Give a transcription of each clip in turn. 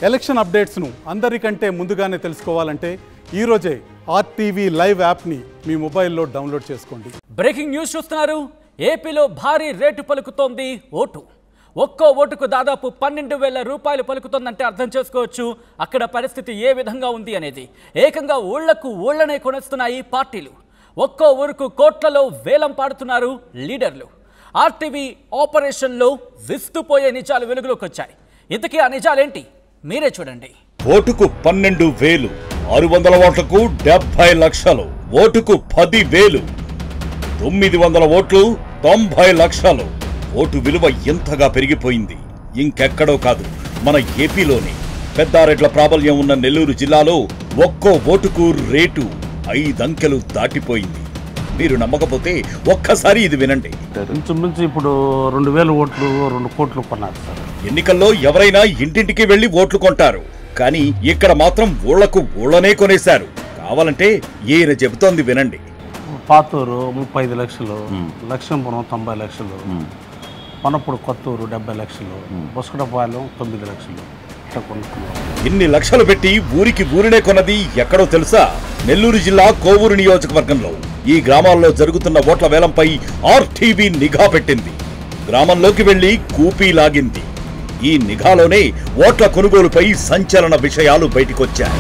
Election అప్డేట్స్ను అందరికంటే ముందుగానే తెలుసుకోవాలంటే ఈరోజే ఆర్టీవీ లైవ్ యాప్ని మీ మొబైల్లో డౌన్లోడ్ చేసుకోండి. బ్రేకింగ్ న్యూస్ చూస్తున్నారు. ఏపీలో భారీ రేటు పలుకుతోంది ఓటు. ఒక్కో ఓటుకు దాదాపు 12,000 రూపాయలు పలుకుతోందంటే అర్థం చేసుకోవచ్చు అక్కడ పరిస్థితి ఏ విధంగా ఉంది అనేది. ఏకంగా ఊళ్ళనే కొనేస్తున్నాయి పార్టీలు. ఒక్కో ఊరుకు కోట్లలో వేలం పాడుతున్నారు లీడర్లు. ఆర్టీవీ ఆపరేషన్లో విస్తుపోయే నిజాలు వెలుగులోకి వచ్చాయి. ఇంతకీ ఆ నిజాలేంటి మీరే చూడండి. ఓటుకు 12,000, 600 ఓట్లకు 70 లక్షలు, ఓటుకు 10,000, 900 ఓట్లు 90 లక్షలు. ఓటు విలువ ఎంతగా పెరిగిపోయింది. ఇంకెక్కడో కాదు, మన ఏపీలోని పెద్దారెడ్ల ప్రాబల్యం ఉన్న నెల్లూరు జిల్లాలో ఒక్కో ఓటుకు రేటు 5 అంకెలు దాటిపోయింది. మీరు నమ్మకపోతే ఒక్కసారి ఇది వినండి. ఇంచుమించు ఇప్పుడు 2,000 ఓట్లు 2 కోట్లు కొన్నారు సార్. ఎన్నికల్లో ఎవరైనా ఇంటింటికి వెళ్లి ఓట్లు కొంటారు, కానీ ఇక్కడ మాత్రం ఊళ్ళనే కొనేశారు. కావాలంటే ఈయన చెబుతోంది వినండి. పాతూరు 35 లక్షలు, లక్ష్మీపురం 90 లక్షలు, పనప్పుడు కొత్తూరు 70 లక్షలు, బొస్కడపాలెం 9 లక్షలు ఇట్లా కొనుక్కున్నారు. ఇన్ని లక్షలు పెట్టి ఊరినే కొన్నది ఎక్కడో తెలుసా? నెల్లూరు జిల్లా కోవూరు నియోజకవర్గంలో ఈ గ్రామాల్లో జరుగుతున్న ఓట్ల వేలంపై ఆర్టీవీ నిఘా పెట్టింది. గ్రామంలోకి వెళ్లి కూపీ లాగింది. ఈ నిఘాలోనే ఓట్ల కొనుగోలుపై సంచలన విషయాలు బయటికొచ్చాయి.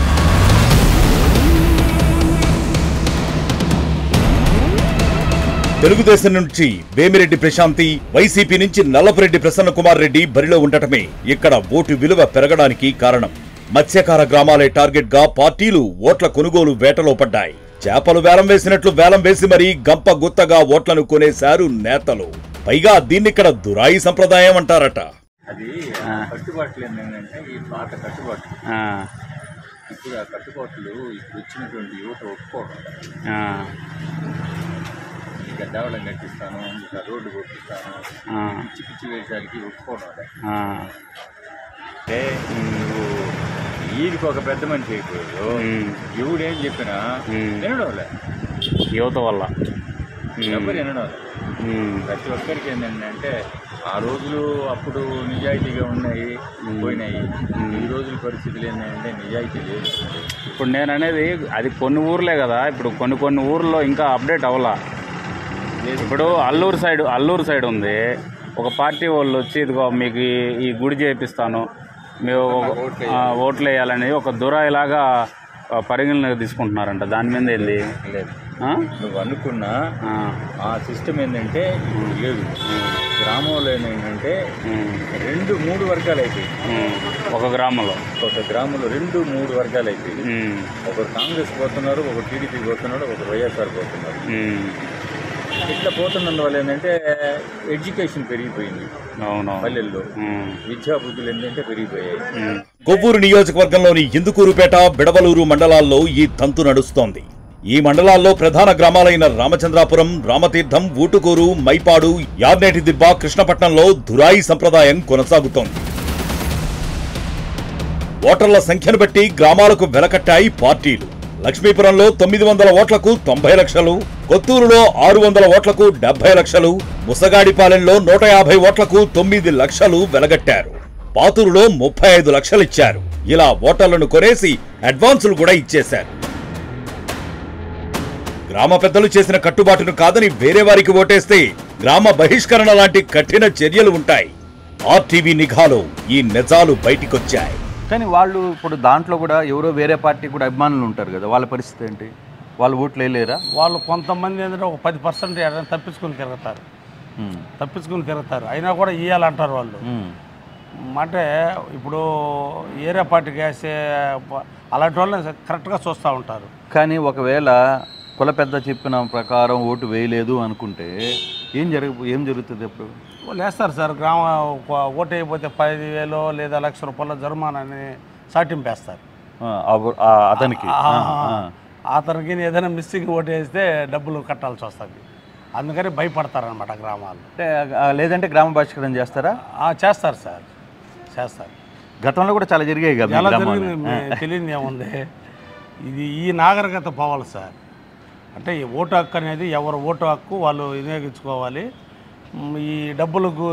తెలుగుదేశం నుంచి వేమిరెడ్డి ప్రశాంతి, వైసీపీ నుంచి నల్లపురెడ్డి ప్రసన్న కుమార్ రెడ్డి బరిలో ఉండటమే ఇక్కడ ఓటు విలువ పెరగడానికి కారణం. మత్స్యకార గ్రామాలే టార్గెట్ గా పార్టీలు ఓట్ల కొనుగోలు వేటలో పడ్డాయి. చేపలు వేలం వేసినట్లు వేలం వేసి మరీ గంప గుత్తగా ఓట్లను కొనేశారు నేతలు. పైగా దీన్నిక్కడ దురాయి సంప్రదాయం అంటారట. అది కట్టుబాట్లు ఏంటంటే ఈ పాత కట్టుబాట్లు. ఇప్పుడు ఆ కట్టుబాట్లు ఇప్పుడు వచ్చినటువంటి యువత ఒప్పుకోవడం. ఇక దేవాలయం కట్టిస్తాను, ఇక రోడ్డు కొట్టిస్తాను, పిచ్చి పిచ్చి వేషాలకి ఒప్పుకోవడం. అంటే నువ్వు ఈడికి ఒక పెద్ద మనిషి అయిపోయాడు, ఎవడేం చెప్పినా వినడం లే. యువత వల్ల ఎవరు వినడం లే. ప్రతి ఒక్కరికి ఏంటంటే ఆ రోజులు అప్పుడు నిజాయితీగా ఉన్నాయి, పోయినాయి. ఈ రోజుల పరిస్థితులు ఏంటంటే నిజాయితీ లేదు. ఇప్పుడు నేను అనేది అది కొన్ని ఊర్లే కదా, ఇప్పుడు కొన్ని ఊర్లో ఇంకా అప్డేట్ అవ్వాలా. ఇప్పుడు అల్లూరు సైడ్ ఉంది, ఒక పార్టీ వాళ్ళు వచ్చి ఇదిగో మీకు ఈ గుడి చేపిస్తాను, మేము ఓట్లు వేయాలనేది ఒక దురాయిలాగా పరిగణలోకి తీసుకుంటున్నారంట. దాని మీద ఏంది లేదు. నువ్వు అనుకున్న ఆ సిస్టమ్ ఏంటంటే లేదు. గ్రామంలో ఏంటంటే 2-3 వర్గాలు అయిపోయింది. ఒక గ్రామంలో 2-3 వర్గాలు అయిపోయింది. ఒకరు కాంగ్రెస్ పోతున్నారు, ఒకరు టీడీపీ పోతున్నాడు, ఒకరు వైఎస్ఆర్ పోతున్నారు. ఇట్లా పోతున్నందువల్ల ఏంటంటే ఎడ్యుకేషన్ పెరిగిపోయింది. పల్లెల్లో విద్యాబుద్ధులు ఏంటంటే పెరిగిపోయాయి. కొవ్వూరు నియోజకవర్గంలోని ఇందుకూరుపేట, బిడవలూరు మండలాల్లో ఈ తంతు నడుస్తోంది. ఈ మండలాల్లో ప్రధాన గ్రామాలైన రామచంద్రాపురం, రామతీర్థం, ఊటుకూరు, మైపాడు, యార్నేటి దిబ్బ, కృష్ణపట్నంలో దురాయి సంప్రదాయం కొనసాగుతోంది. ఓటర్ల సంఖ్యను బట్టి గ్రామాలకు వెలకట్టాయి పార్టీలు. లక్ష్మీపురంలో 900 ఓట్లకు 90 లక్షలు, కొత్తూరులో 600 ఓట్లకు 70 లక్షలు, ముసగాడిపాలెంలో 150 ఓట్లకు 9 లక్షలు వెలగట్టారు. పాతూరులో 35 లక్షలిచ్చారు. ఇలా ఓటర్లను కొనేసి అడ్వాన్సులు కూడా ఇచ్చేశారు. గ్రామ పెద్దలు చేసిన కట్టుబాటును కాదని వేరే వారికి ఓటేస్తే గ్రామ బహిష్కరణ లాంటి కఠిన చర్యలు ఉంటాయి. ఆర్టీవీ నిఘాలో ఈ నిజాలు బయటికొచ్చాయి. కానీ వాళ్ళు ఇప్పుడు దాంట్లో కూడా ఎవరో వేరే పార్టీ కూడా అభిమానులు ఉంటారు కదా, వాళ్ళ పరిస్థితి ఏంటి? వాళ్ళు ఓట్లు వేయలేరా? వాళ్ళు కొంతమంది ఏంటంటే ఒక 10% తప్పించుకుని తిరుగుతారు. అయినా కూడా ఇవ్వాలంటారు వాళ్ళు. అంటే ఇప్పుడు ఏరే పార్టీకి వేసే అలాంటి వాళ్ళని కరెక్ట్గా చూస్తూ ఉంటారు. కానీ ఒకవేళ కుల పెద్ద చెప్పిన ప్రకారం ఓటు వేయలేదు అనుకుంటే ఏం జరుగుతుంది? అప్పుడు వాళ్ళు వేస్తారు సార్. ఓటు అయిపోతే 10,000 లేదా ₹1,00,000 జరిమానాని సాటింపేస్తారు అతనికి. ఏదైనా మిస్సింగ్ ఓటు వేస్తే డబ్బులు కట్టాల్సి వస్తుంది. అందుకని భయపడతారనమాట గ్రామాలు. లేదంటే గ్రామ బహిష్కరణ చేస్తారా? చేస్తారు సార్, చేస్తారు. గతంలో కూడా చాలా జరిగాయి కదా. చాలా జరిగింది, తెలియదు ఏముంది. ఈ నాగరికత పోవాలి సార్. అంటే ఈ ఓటు హక్కు అనేది ఎవరు ఓటు హక్కు వాళ్ళు వినియోగించుకోవాలి. ఈ డబ్బులకు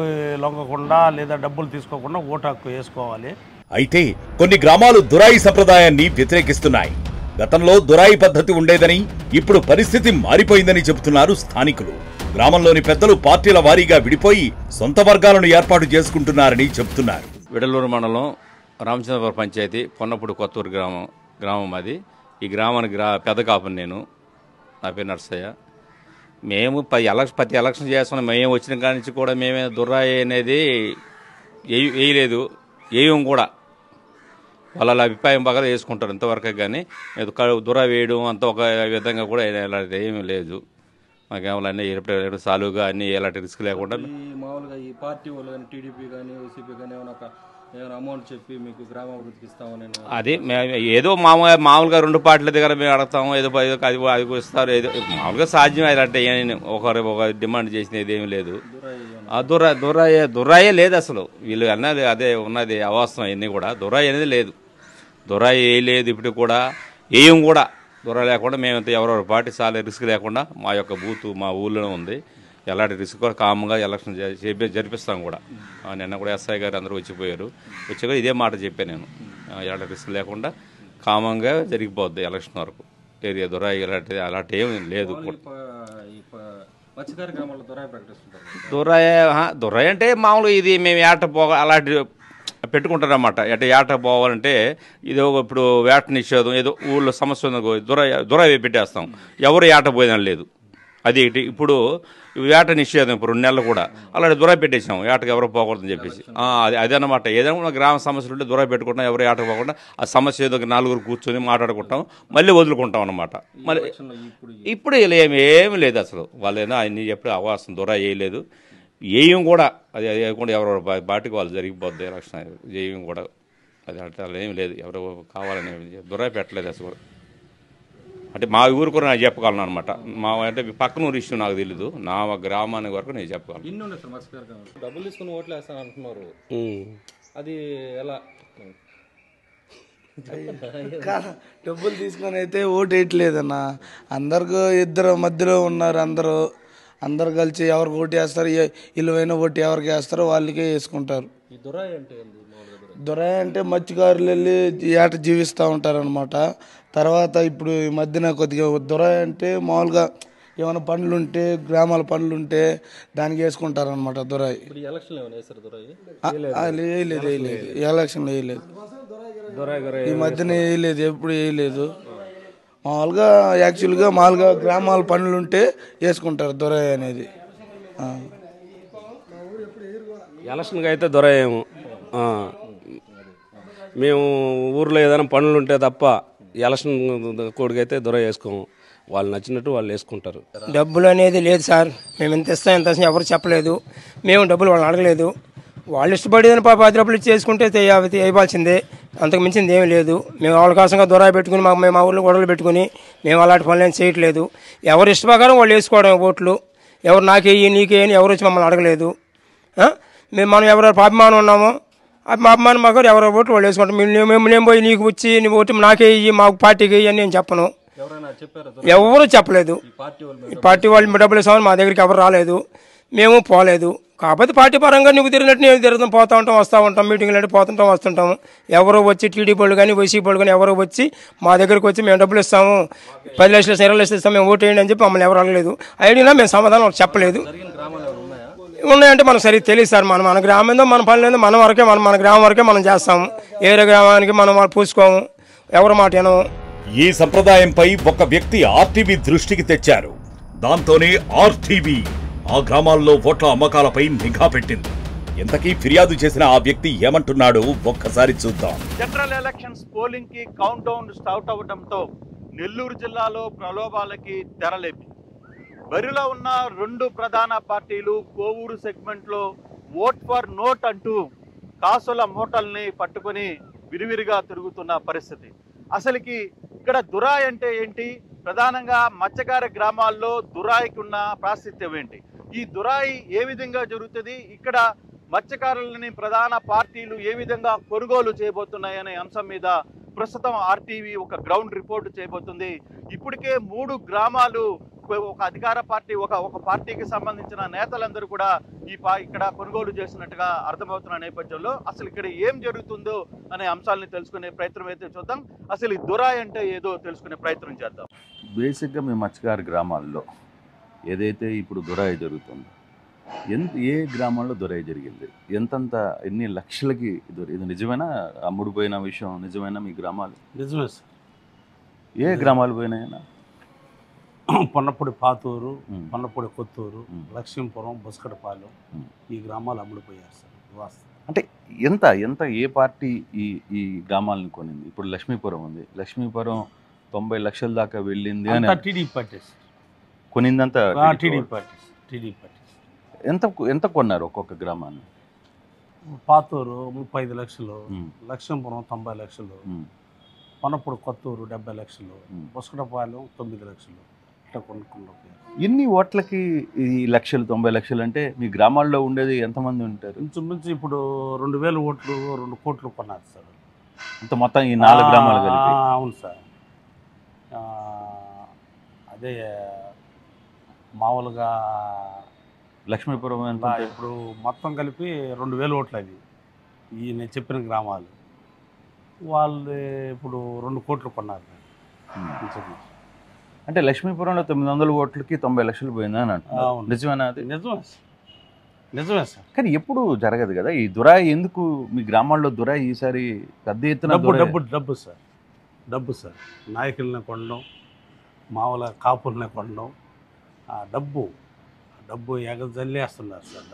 లొంగకుండా లేదా డబ్బులు తీసుకోకుండా ఓటు హక్కు వేసుకోవాలి. అయితే కొన్ని గ్రామాలు దురాయి సంప్రదాయాన్ని వ్యతిరేకిస్తున్నాయి. గతంలో దురాయి పద్ధతి ఉండేదని, ఇప్పుడు పరిస్థితి మారిపోయిందని చెబుతున్నారు స్థానికులు. గ్రామంలోని పెద్దలు పార్టీల వారీగా విడిపోయి సొంత వర్గాలను ఏర్పాటు చేసుకుంటున్నారని చెబుతున్నారు. విడలూరు మండలం రామచంద్రపురం పంచాయతీ పొన్నపూడి కొత్తూరు గ్రామం అది. ఈ గ్రామానికి పెద్ద కాపుని నేను. నా పేరు నర్సయ్య. మేము ప్రతి ఎలక్షన్ చేస్తున్నాం. మేము వచ్చిన కాడి నుంచి కూడా మేమే దుర్రాయి అనేది వేయలేదు, వేయం కూడా. వాళ్ళ అభిప్రాయం బాగా వేసుకుంటారు ఇంతవరకే, కానీ దుర్రాయి వేయడం అంత ఒక విధంగా కూడా ఎలాంటి ఏమీ లేదు. మాకేమో అన్నీ ఎప్పుడు సాలుగా అన్నీ ఎలాంటి రిస్క్ లేకుండా. మామూలుగా ఈ పార్టీ వాళ్ళు కానీ టీడీపీ కానీ వైసీపీ కానీ ఏమైనా అమౌంట్ చెప్పి మీకు గ్రామాభివృద్ధికి ఇస్తామని అది ఏదో మామూలుగా 2 పార్టీల దగ్గర మేము అడుగుతాము, ఏదో అది ఇస్తారు, ఏదో మామూలుగా సాధ్యం. అలాంటి ఒక డిమాండ్ చేసినది ఏమీ లేదు. దురాయే లేదు అసలు. వీళ్ళు అన్నది అదే ఉన్నది అవాస్తవం. అన్నీ కూడా దురాయి అనేది లేదు. దురాయి లేదు ఇప్పుడు కూడా, ఏం కూడా దురాయి లేకుండా మేమంతా ఎవరెవరి పార్టీ చాలా రిస్క్ లేకుండా మా యొక్క బూత్ మా ఊళ్ళోనే ఉంది. ఎలాంటి రిస్క్ కూడా కామ్గా ఎలక్షన్ జరిపిస్తాం కూడా. నిన్న కూడా ఎస్ఐ గారు అందరూ వచ్చిపోయారు. వచ్చి ఇదే మాట చెప్పాను నేను. ఎలాంటి రిస్క్ లేకుండా కామంగా జరిగిపోద్ది ఎలక్షన్ వరకు. ఏరియా దురాయి అలాంటి ఏమి లేదు. దురాయి అంటే మామూలుగా ఇది మేము ఏట అలాంటి పెట్టుకుంటారన్నమాట. ఏట పోవాలంటే ఇది ఇప్పుడు వేట నిషేధం, ఏదో ఊళ్ళో సమస్య దురాయి పెట్టేస్తాం. ఎవరు ఏట పోయేదని లేదు. అది ఇప్పుడు వేట నిషేధం ఇప్పుడు 2 నెలలు కూడా అలాంటి దురాయి పెట్టేసాం. ఏటకు ఎవరు పోకూడదని చెప్పేసి. అదే అన్నమాట. ఏదైనా గ్రామ సమస్యలు ఉంటే దురాయి పెట్టుకుంటాం. ఎవరు ఏటకు పోకుండా ఆ సమస్య ఏదో 4 కూర్చొని మాట్లాడుకుంటాం, మళ్ళీ వదులుకుంటాం అన్నమాట. మళ్ళీ ఇప్పుడు ఏమి లేదు అసలు. వాళ్ళైనా అన్ని ఎప్పుడు అవాసం దురాయి వేయలేదు. ఏం కూడా అది కూడా ఎవరెవరు పార్టీకి వాళ్ళు జరిగిపోద్ది ఎలక్షన్. ఏం కూడా అది అట్లా ఏమి లేదు. ఎవరు కావాలని దురాయి పెట్టలేదు అసలు. అంటే మా ఊరు కూడా నేను చెప్పగలను అనమాట. మా అంటే పక్కన ఊరు ఇష్యూ నాకు తెలీదు. నా గ్రామానికి వరకు నేను చెప్పగలను. డబ్బులు తీసుకుని ఓట్లు వేస్తాను అంటున్నారు, అది ఎలా? డబ్బులు తీసుకొని అయితే ఓటు వేయట్లేదన్న. అందరికీ ఇద్దరు మధ్యలో ఉన్నారు. అందరు కలిసి ఎవరికి ఓటు వేస్తారు, విలువైన ఓటు ఎవరికి వేస్తారో వాళ్ళకే వేసుకుంటారు. దురాయి అంటే మత్స్యకారులు వెళ్ళి ఏట జీవిస్తూ ఉంటారు అనమాట. తర్వాత ఇప్పుడు ఈ మధ్యన కొద్దిగా దురాయి అంటే మామూలుగా ఏమైనా పనులుంటే, గ్రామాల పనులుంటే దానికి వేసుకుంటారు అనమాట దురాయి. వేయలేదు, ఎలక్షన్లో వేయలేదు. ఈ మధ్యన వేయలేదు, ఎప్పుడు వేయలేదు. మామూలుగా యాక్చువల్గా మామూలుగా గ్రామాల పనులుంటే వేసుకుంటారు దురాయి అనేది. ఎలక్షన్కి అయితే దొరయేము. మేము ఊర్లో ఏదైనా పనులు ఉంటే తప్ప ఎలక్షన్ కోడికైతే దొర వేసుకోము. వాళ్ళు నచ్చినట్టు వాళ్ళు వేసుకుంటారు. డబ్బులు అనేది లేదు సార్. మేము ఎంత ఇస్తాం ఎంత ఎవరు చెప్పలేదు. మేము డబ్బులు వాళ్ళని అడగలేదు. వాళ్ళు ఇష్టపడేదని 10 రూపాయలు చేసుకుంటే వేయవలసిందే. అంతకు మించింది ఏమీ లేదు. మేము వాళ్ళ కోసంగా దొర పెట్టుకుని మేము మా ఊళ్ళో గొడవలు పెట్టుకుని మేము అలాంటి పనులు ఏం చేయట్లేదు. ఎవరు ఇష్ట ప్రకారం వాళ్ళు వేసుకోవడం ఓట్లు. ఎవరు నాకేయి నీకేయని ఎవరు వచ్చి మమ్మల్ని అడగలేదు. మనం ఎవరెవరు అభిమానం ఉన్నామో మా అభిమానం మాకు ఎవరో ఓట్లు వాళ్ళు వేసుకుంటాం. మేము పోయి నీకు వచ్చి నీ ఓటు నాకే ఇయ్యి మాకు పార్టీకి ఇయ్యి అని నేను చెప్పను. ఎవరు చెప్పలేదు. పార్టీ వాళ్ళు డబ్బులు ఇస్తామని మా దగ్గరికి ఎవరు రాలేదు, మేము పోలేదు. కాకపోతే పార్టీ పరంగా నువ్వు తిరిగినట్టు నేను తిరుగుతాం, పోతూ ఉంటాం, వస్తూ ఉంటాం, మీటింగ్లు అంటే పోతుంటాం, వస్తుంటాము. ఎవరో వచ్చి టీడీపీ వాళ్ళు కానీ వైసీపీ వాళ్ళు కానీ ఎవరో వచ్చి మా దగ్గరికి వచ్చి మేము డబ్బులు ఇస్తాము, 10 లక్షలు 20 లక్షలు ఇస్తాము, మేము ఓటు వేయండి అని చెప్పి మమ్మల్ని ఎవరు అడగలేదు. అయినా మేము సమాధానం చెప్పలేదు. ఉన్నాయంటే మనకు సరిగ్గా తెలియదు సార్. మన గ్రామం ఏందో మన పనులు ఏందో మన గ్రామం వరకే మనం చేస్తాము. వేరే గ్రామానికి మనం పూసుకోము, ఎవరి మాట వినము. ఈ సంప్రదాయంపై ఒక వ్యక్తి ఆర్టీవీ దృష్టికి తెచ్చారు. దాంతోనే ఆర్టీవీ ఆ గ్రామాల్లో ఓట్ల అమ్మకాలపై నిఘా పెట్టింది. ఎంతకీ ఫిర్యాదు చేసిన ఆ వ్యక్తి ఏమంటున్నాడో ఒక్కసారి చూద్దాం. జనరల్ ఎలక్షన్స్ పోలింగ్ కి కౌంట్ డౌన్ స్టార్ట్ అవడంతో నెల్లూరు జిల్లాలో ప్రలోభాలకి తెరలేపి బరిలో ఉన్న 2 ప్రధాన పార్టీలు కోవూరు సెగ్మెంట్లో ఓట్ ఫర్ నోట్ అంటూ కాసుల మూటల్ని పట్టుకొని విరివిరిగా తిరుగుతున్న పరిస్థితి. అసలుకి ఇక్కడ దురాయి అంటే ఏంటి, ప్రధానంగా మత్స్యకార గ్రామాల్లో దురాయికి ఉన్న ప్రాశస్త్యం ఏంటి, ఈ దురాయి ఏ విధంగా జరుగుతుంది, ఇక్కడ మత్స్యకారులని ప్రధాన పార్టీలు ఏ విధంగా కొనుగోలు చేయబోతున్నాయనే అంశం మీద ప్రస్తుతం ఆర్టీవీ ఒక గ్రౌండ్ రిపోర్ట్ చేయబోతుంది. ఇప్పటికే 3 గ్రామాలు ఒక అధికార పార్టీ ఒక పార్టీకి సంబంధించిన నేతలందరూ కూడా ఇక్కడ కొనుగోలు చేసినట్టుగా అర్థమవుతున్న నేపథ్యంలో అసలు ఇక్కడ ఏం జరుగుతుందో అనే అంశాలని తెలుసుకునే ప్రయత్నం అయితే చూద్దాం. అసలు ఈ దురాయి అంటే ఏదో తెలుసుకునే ప్రయత్నం చేద్దాం. బేసిక్గా మీ మత్స్యకార గ్రామాల్లో ఏదైతే ఇప్పుడు దురాయి జరుగుతుందో ఏ గ్రామాల్లో దురాయి జరిగింది, ఎన్ని లక్షలకి ఇది నిజమేనా? అమ్ముడు పోయిన విషయం నిజమేనా? మీ గ్రామాలు నిజమే సార్. ఏ గ్రామాలు పోయినాయన్నా? పొన్నపూడి పాతూరు, పొన్నపూడి కొత్తూరు, లక్ష్మీపురం, బుస్కడపాలెం ఈ గ్రామాలు అమ్ముడుపోయారు సార్. వాస్తవం అంటే ఎంత ఏ పార్టీ ఈ గ్రామాలను కొనింది? ఇప్పుడు లక్ష్మీపురం ఉంది, లక్ష్మీపురం 90 లక్షల దాకా వెళ్ళింది అని టీడీపీ పార్టీ కొనిందంతా టీడీపీ పార్టీ. ఎంత కొన్నారు ఒక్కొక్క గ్రామాన్ని? పాతూరు 35 లక్షలు, లక్ష్మీపురం 90 లక్షలు, పొన్నపూడి కొత్తూరు 70 లక్షలు, బుస్కడపాలెం 9 లక్షలు ఇట్లా కొనుక్కున్నారు. ఎన్ని ఓట్లకి ఈ 90 లక్షలు అంటే మీ గ్రామాల్లో ఉండేది ఎంతమంది ఉంటారు? ఇంచుమించు ఇప్పుడు 2000 ఓట్లు 2 కోట్లు కొన్నారు సార్. అంత మొత్తం ఈ 4 గ్రామాలు కలిపి? అవును సార్. అదే మామూలుగా లక్ష్మీపురం ఇప్పుడు మొత్తం కలిపి 2000 ఓట్లు అది. ఈ నేను చెప్పిన గ్రామాలు వాళ్ళు ఇప్పుడు 2 కోట్లు కొన్నారు. అంటే లక్ష్మీపురంలో 900 ఓట్లకి 90 లక్షలు పోయిందని అంటున్నారు. నిజమేనా? అది నిజమే సార్. కానీ ఎప్పుడు జరగదు కదా ఈ దురాయి. ఎందుకు మీ గ్రామాల్లో దురాయి ఈసారి పెద్ద ఎత్తున? డబ్బు సార్. నాయకుల్ని కొనడం, మామూలుగా కాపుల్ని కొనడం, డబ్బు ఎగజల్లేస్తున్నారు సార్.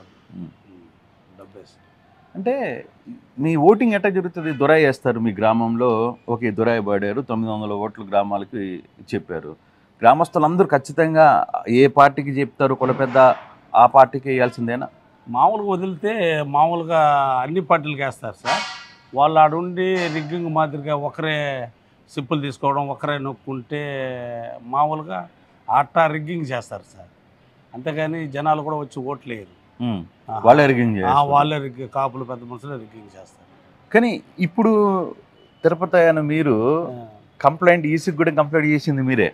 డబ్బు అంటే మీ ఓటింగ్ ఎట్లా జరుగుతుంది? దురాయి వేస్తారు మీ గ్రామంలో. ఓకే, దురాయి పడారు, 900 ఓట్లు గ్రామాలకి చెప్పారు. గ్రామస్తులందరూ ఖచ్చితంగా ఏ పార్టీకి చెప్తారు కుల పెద్ద ఆ పార్టీకి వేయాల్సిందేనా? మామూలుగా వదిలితే మామూలుగా అన్ని పార్టీలకు వేస్తారు సార్. వాళ్ళు ఆడుండి రిగ్గింగ్ మాదిరిగా ఒకరే సిప్పులు తీసుకోవడం, ఒకరే నొక్కుంటే మామూలుగా అట్టా రిగ్గింగ్ చేస్తారు సార్. అంతేగాని జనాలు కూడా వచ్చి ఓట్లేరు. వాళ్ళే రిగ్గింగ్ కాపులు పెద్ద మనుషులు రిగ్గింగ్ చేస్తారు. కానీ ఇప్పుడు తిరుపతి అయిన మీరు కంప్లైంట్ ఈసీకి కూడా కంప్లైంట్ చేసింది మీరే.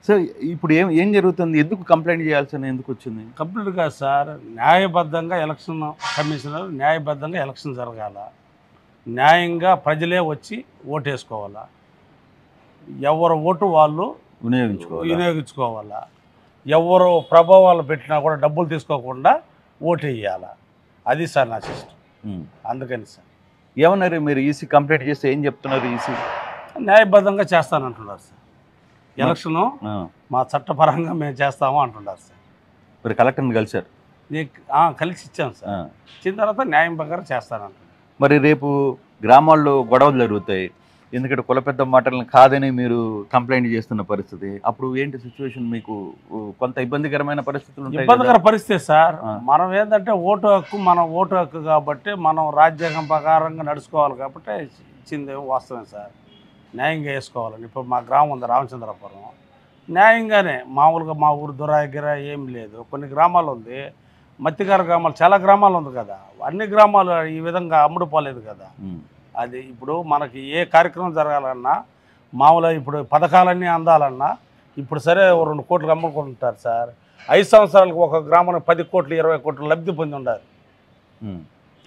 సో ఇప్పుడు ఏం జరుగుతుంది? ఎందుకు కంప్లైంట్ చేయాల్సిన ఎందుకు వచ్చింది? కంప్లీట్ కాదు సార్. న్యాయబద్ధంగా ఎలక్షన్ కమిషనర్ న్యాయబద్ధంగా ఎలక్షన్ జరగాల, న్యాయంగా ప్రజలే వచ్చి ఓటేసుకోవాలా, ఎవరు ఓటు వాళ్ళు వినియోగించుకోవాలా, ఎవరు ప్రభావాలు పెట్టినా కూడా డబ్బులు తీసుకోకుండా ఓటు వేయాలా. అది సార్ నా సిస్టమ్. అందుకని సార్. ఏమన్నారు మీరు? ఈసీ కంప్లైంట్ చేస్తే ఏం చెప్తున్నారు? ఈసీ న్యాయబద్ధంగా చేస్తానంటున్నారు సార్. ఎలక్షను మా చట్టపరంగా మేము చేస్తాము అంటున్నారు సార్. మరి కలెక్టర్ని కలిశారు? కలిసి ఇచ్చాం సార్. ఇచ్చిన తర్వాత న్యాయం ప్రకారం చేస్తానంటున్నారు. మరి రేపు గ్రామాల్లో గొడవలు జరుగుతాయి, ఎందుకంటే కుల పెద్ద మాటలను కాదని మీరు కంప్లైంట్ చేస్తున్న పరిస్థితి. అప్పుడు ఏంటి సిచ్యువేషన్? మీకు కొంత ఇబ్బందికరమైన పరిస్థితులు ఉంటాయి. ఇబ్బందికర పరిస్థితి సార్. మనం ఏంటంటే ఓటు హక్కు, మన ఓటు హక్కు కాబట్టి మనం రాజ్యాంగం ప్రకారంగా నడుచుకోవాలి కాబట్టి ఇచ్చింది వాస్తవమే సార్. న్యాయంగా వేసుకోవాలని. ఇప్పుడు మా గ్రామం ఉంది రామచంద్రపురం, న్యాయంగానే మామూలుగా మా ఊరు దురాగిర ఏం లేదు. కొన్ని గ్రామాలు ఉంది, మత్తిగార గ్రామాలు చాలా గ్రామాలు ఉంది కదా, అన్ని గ్రామాలు ఈ విధంగా అమ్ముడుపోలేదు కదా. అది ఇప్పుడు మనకి ఏ కార్యక్రమం జరగాలన్నా మామూలుగా ఇప్పుడు పథకాలన్నీ అందాలన్నా ఇప్పుడు సరే 2 కోట్లు అమ్ముకుంటారు సార్. 5 సంవత్సరాలకు ఒక గ్రామానికి 10 కోట్లు 20 కోట్లు లబ్ధి పొంది ఉండాలి.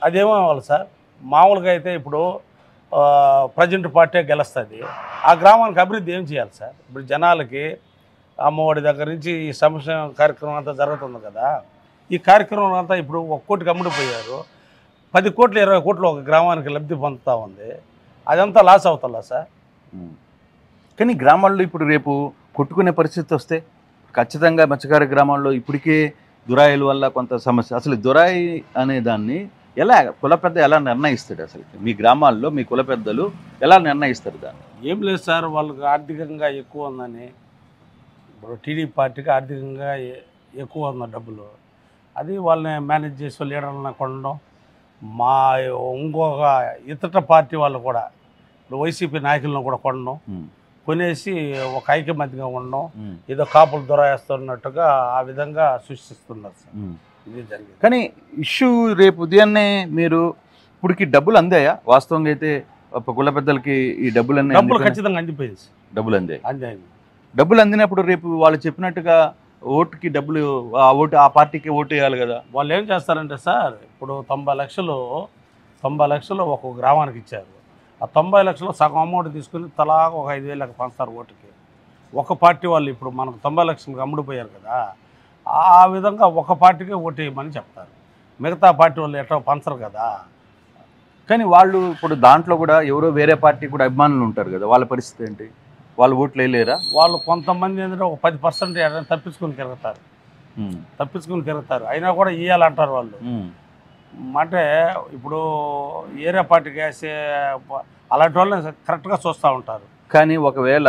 అదేమో అవ్వాలి సార్. మామూలుగా అయితే ఇప్పుడు ప్రజెంట్ పార్టీ గెలుస్తుంది, ఆ గ్రామానికి అభివృద్ధి ఏం చేయాలి సార్? ఇప్పుడు జనాలకి అమ్మఒడి దగ్గర నుంచి ఈ సంక్షేమ కార్యక్రమం అంతా జరుగుతుంది కదా. ఈ కార్యక్రమం అంతా ఇప్పుడు 1 కోటికి అమ్ముడిపోయారు, 10 కోట్లు 20 కోట్లు ఒక గ్రామానికి లబ్ధి పొందుతూ ఉంది. అదంతా లాస్ అవుతుందా సార్? కానీ గ్రామాల్లో ఇప్పుడు రేపు కొట్టుకునే పరిస్థితి వస్తే ఖచ్చితంగా మత్స్యకార గ్రామాల్లో ఇప్పటికే దురాయిల వల్ల కొంత సమస్య. అసలు దురాయి అనే దాన్ని ఎలా కుల పెద్ద ఎలా నిర్ణయిస్తాడు? అసలు మీ గ్రామాల్లో మీ కుల పెద్దలు ఎలా నిర్ణయిస్తారు దాన్ని? ఏం లేదు సార్, వాళ్ళకి ఆర్థికంగా ఎక్కువ ఉందని, ఇప్పుడు టీడీపీ పార్టీకి ఆర్థికంగా ఎక్కువ ఉన్న డబ్బులు, అది వాళ్ళని మేనేజ్ చేసి లీడర్లను కొనడం. మా ఇంకొక ఇతర పార్టీ వాళ్ళు కూడా ఇప్పుడు వైసీపీ నాయకులను కూడా కొనడం, కొనేసి ఒక ఐక్యమత్యంగా ఉండడం, ఏదో కాపులు దొరాయిస్తున్నట్టుగా ఆ విధంగా సృష్టిస్తున్నారు సార్. ఇది జరిగింది. కానీ ఇష్యూ రేపు ఉదయాన్నే మీరు ఇప్పటికి డబ్బులు అందాయా? వాస్తవంగా అయితే కుల పెద్దలకి ఈ డబ్బులు ఖచ్చితంగా అందిపోయింది. డబ్బులు అందాయి. డబ్బులు అందినప్పుడు రేపు వాళ్ళు చెప్పినట్టుగా ఓటుకి డబ్బులు ఆ పార్టీకి ఓటు వేయాలి కదా. వాళ్ళు ఏం చేస్తారంటే సార్, ఇప్పుడు 90 లక్షలు ఒక గ్రామానికి ఇచ్చారు. ఆ 90 లక్షలు సగం అమౌంట్ తీసుకుని తలా ఒక 5,000 పంచుతారు ఓటుకి. ఒక పార్టీ వాళ్ళు ఇప్పుడు మనకు 90 లక్షలకు అమ్ముడిపోయారు కదా, ఆ విధంగా ఒక పార్టీకే ఓటు వేయమని చెప్తారు. మిగతా పార్టీ వాళ్ళు ఎట్లా పంచరు కదా. కానీ వాళ్ళు ఇప్పుడు దాంట్లో కూడా ఎవరో వేరే పార్టీ కూడా అభిమానులు ఉంటారు కదా, వాళ్ళ పరిస్థితి ఏంటి? వాళ్ళు ఓట్లు వేయలేరా? వాళ్ళు కొంతమంది ఏంటంటే ఒక 10% తప్పించుకుని తిరుగుతారు. అయినా కూడా ఇవ్వాలంటారు వాళ్ళు. అంటే ఇప్పుడు ఏరే పార్టీకి వేసే అలాంటి వాళ్ళని కరెక్ట్గా చూస్తూ ఉంటారు. కానీ ఒకవేళ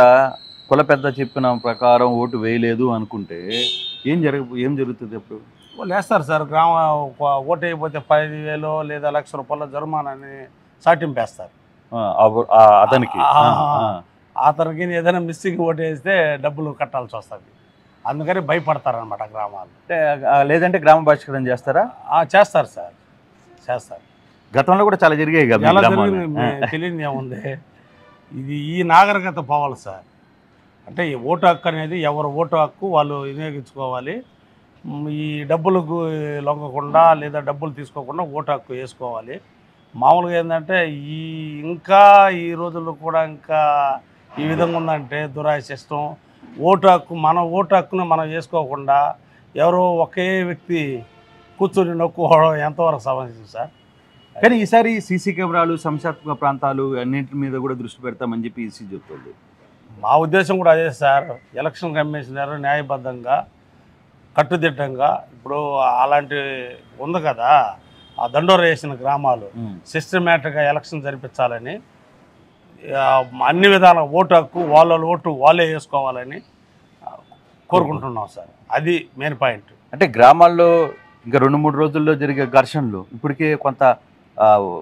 కుల పెద్ద చెప్పిన ప్రకారం ఓటు వేయలేదు అనుకుంటే ఏం జరుగుతుంది? అప్పుడు వాళ్ళు వేస్తారు సార్. ఓటు అయిపోతే 10,000 లేదా ₹1,00,000 జరిమానాని సాటింపేస్తారు అతనికి. అతనికి ఏదైనా మిస్సింగ్ ఓటు వేస్తే డబ్బులు కట్టాల్సి వస్తుంది. అందుకని భయపడతారనమాట గ్రామాలు. లేదంటే గ్రామ బహిష్కరణ చేస్తారా? చేస్తారు సార్, చేస్తారు. గతంలో కూడా చాలా జరిగాయి కదా. తెలియదు ఏముంది, ఇది ఈ నాగరికత పోవాలి సార్. అంటే ఈ ఓటు హక్కు అనేది ఎవరు ఓటు హక్కు వాళ్ళు వినియోగించుకోవాలి. ఈ డబ్బులకు లొంగకుండా లేదా డబ్బులు తీసుకోకుండా ఓటు హక్కు వేసుకోవాలి. మామూలుగా ఏంటంటే ఇంకా ఈ రోజుల్లో కూడా ఇంకా ఈ విధంగా ఉందంటే దురాశిష్టం. ఓటు హక్కును మనం వేసుకోకుండా ఎవరో ఒకే వ్యక్తి కూర్చొని నొక్కుకోవడం ఎంతవరకు సమస్య సార్? కానీ ఈసారి సీసీ కెమెరాలు, సంస్థాత్మక ప్రాంతాలు అన్నింటి మీద కూడా దృష్టి పెడతామని చెప్పి ఈసీ చెప్తుంది. మా ఉద్దేశం కూడా అదే సార్. ఎలక్షన్ కమిషనర్ న్యాయబద్ధంగా కట్టుదిట్టంగా ఇప్పుడు అలాంటి ఉంది కదా, ఆ దండోర వేసిన గ్రామాలు సిస్టమేటిక్గా ఎలక్షన్ జరిపించాలని, అన్ని విధాల ఓటు హక్కు వాళ్ళ ఓటు వాళ్ళే వేసుకోవాలని కోరుకుంటున్నాం సార్. అది మెయిన్ పాయింట్. అంటే గ్రామాల్లో ఇంకా 2-3 రోజుల్లో జరిగే ఘర్షణలు ఇప్పటికే కొంత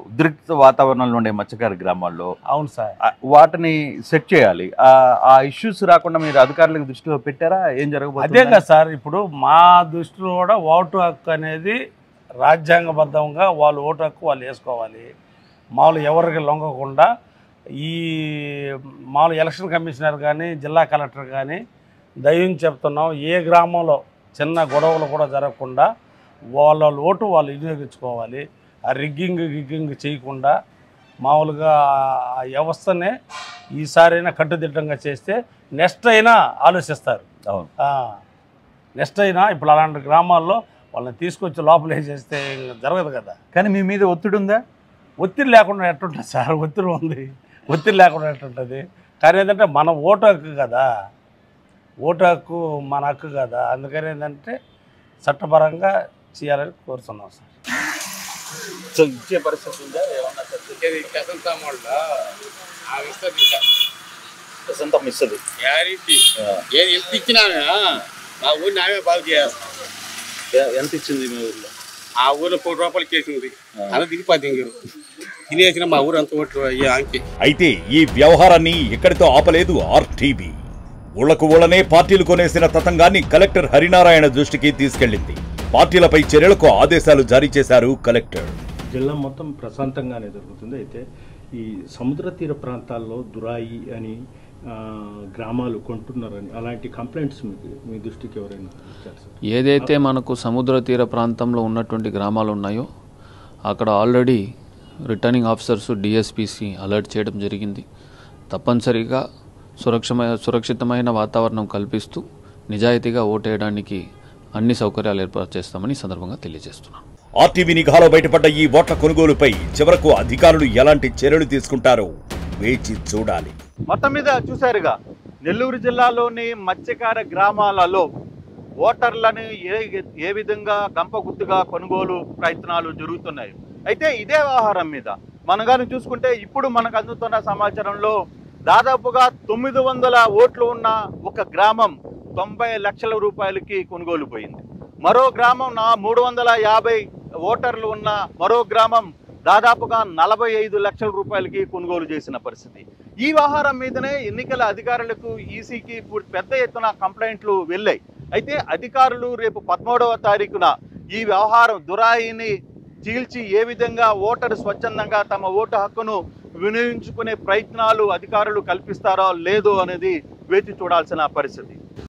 ఉద్రిక్త వాతావరణంలో ఉండే మత్స్యకార గ్రామాల్లో. అవును సార్, వాటిని సెట్ చేయాలి. ఆ ఇష్యూస్ రాకుండా మీరు అధికారులకు దృష్టిలో పెట్టారా? ఏం జరగబోతుంది? అదే కదా సార్, ఇప్పుడు మా దృష్టిలో కూడా ఓటు హక్కు అనేది రాజ్యాంగబద్ధంగా వాళ్ళు ఓటు హక్కు వాళ్ళు వేసుకోవాలి. మామూలు ఎవరికి లొంగకుండా ఈ మామూలు ఎలక్షన్ కమిషనర్ కానీ జిల్లా కలెక్టర్ కానీ దయ్యం చెప్తున్నాం, ఏ గ్రామంలో చిన్న గొడవలు కూడా జరగకుండా వాళ్ళ ఓటు వాళ్ళు వినియోగించుకోవాలి. ఆ రిగ్గింగ్ చేయకుండా మామూలుగా ఆ వ్యవస్థనే ఈసారైనా కట్టుదిట్టంగా చేస్తే నెక్స్ట్ అయినా ఆలోచిస్తారు. నెక్స్ట్ అయినా ఇప్పుడు అలాంటి గ్రామాల్లో వాళ్ళని తీసుకొచ్చి లోపల వేసేస్తే జరగదు కదా. కానీ మీ మీద ఒత్తిడి ఉందా? ఒత్తిడి లేకుండా ఎట్టుంటుంది సార్? ఒత్తిడి ఉంది, ఒత్తిడి లేకుండా ఎట్టుంటుంది. కానీ ఏంటంటే మన ఓటు హక్కు కదా, ఓటు హక్కు మన హక్కు కదా. అందుకని ఏంటంటే చట్టపరంగా చేయాలని కోరుతున్నాం సార్. ఇచ్చే పరిస్థితి ఉందా? ఎంత ఇచ్చినా మా ఊరిని నామే బాగు చేయాలి. ఎంత ఇచ్చింది మీ ఊర్లో? ఆ ఊర్లో ₹1 కేసింది, అలా దిగిపోతుంది. తినేసిన మా ఊరు అంత ఓట్లు ఆంకి. అయితే ఈ వ్యవహారాన్ని ఇక్కడితో ఆపలేదు ఆర్టీవీ. ఊళ్లకు ఊళ్ళనే పార్టీలు కొనేసిన తతంగాన్ని కలెక్టర్ హరినారాయణ దృష్టికి తీసుకెళ్లింది. పార్టీలపై చర్యలకు ఆదేశాలు జారీ చేశారు కలెక్టర్. జిల్లా మొత్తం ప్రశాంతంగానే జరుగుతుంది. అయితే ఈ సముద్ర తీర ప్రాంతాల్లో దురాయి అని గ్రామాలు కొంటున్నారని అలాంటి కంప్లైంట్స్ మీ దృష్టికి ఎవరైనా వచ్చారు సార్? ఏదైతే మనకు సముద్ర తీర ప్రాంతంలో ఉన్నటువంటి గ్రామాలు ఉన్నాయో అక్కడ ఆల్రెడీ రిటర్నింగ్ ఆఫీసర్స్ డిఎస్పీసి అలర్ట్ చేయడం జరిగింది. తప్పనిసరిగా సురక్షితమైన వాతావరణం కల్పిస్తూ నిజాయితీగా ఓటేయడానికి అన్ని సౌకర్యాలు ఏర్పాటు చేస్తామని సందర్భంగా తెలియజేస్తున్నాను. ఆర్టీవీ నిఘాలో బయటపడ్డ ఈ ఓట్ల కొనుగోలుపై చివరకు అధికారులు ఎలాంటి చర్యలు తీసుకుంటారో వేచి చూడాలి. మొత్తం మీద చూశారుగా, నెల్లూరు జిల్లాలోని మత్స్యకార గ్రామాలలో ఓటర్లను ఏ విధంగా గంపగుత్తుగా కొనుగోలు ప్రయత్నాలు జరుగుతున్నాయి. అయితే ఇదే వ్యవహారం మీద మనం కానీ చూసుకుంటే ఇప్పుడు మనకు అందుతున్న సమాచారంలో దాదాపుగా 900 ఓట్లు ఉన్న ఒక గ్రామం 90 లక్షల రూపాయలకి కొనుగోలు పోయింది. మరో గ్రామం 350 ఓటర్లు ఉన్న మరో గ్రామం దాదాపుగా 45 లక్షల రూపాయలకి కొనుగోలు చేసిన పరిస్థితి. ఈ వ్యవహారం మీదనే ఎన్నికల అధికారులకు ఈసీకి పెద్ద ఎత్తున కంప్లైంట్లు వెళ్ళాయి. అయితే అధికారులు రేపు 13వ తారీఖున ఈ వ్యవహారం దురాయిని చీల్చి ఏ విధంగా ఓటరు స్వచ్ఛందంగా తమ ఓటు హక్కును వినియోగించుకునే ప్రయత్నాలు అధికారులు కల్పిస్తారో లేదో అనేది వేచి చూడాల్సిన పరిస్థితి.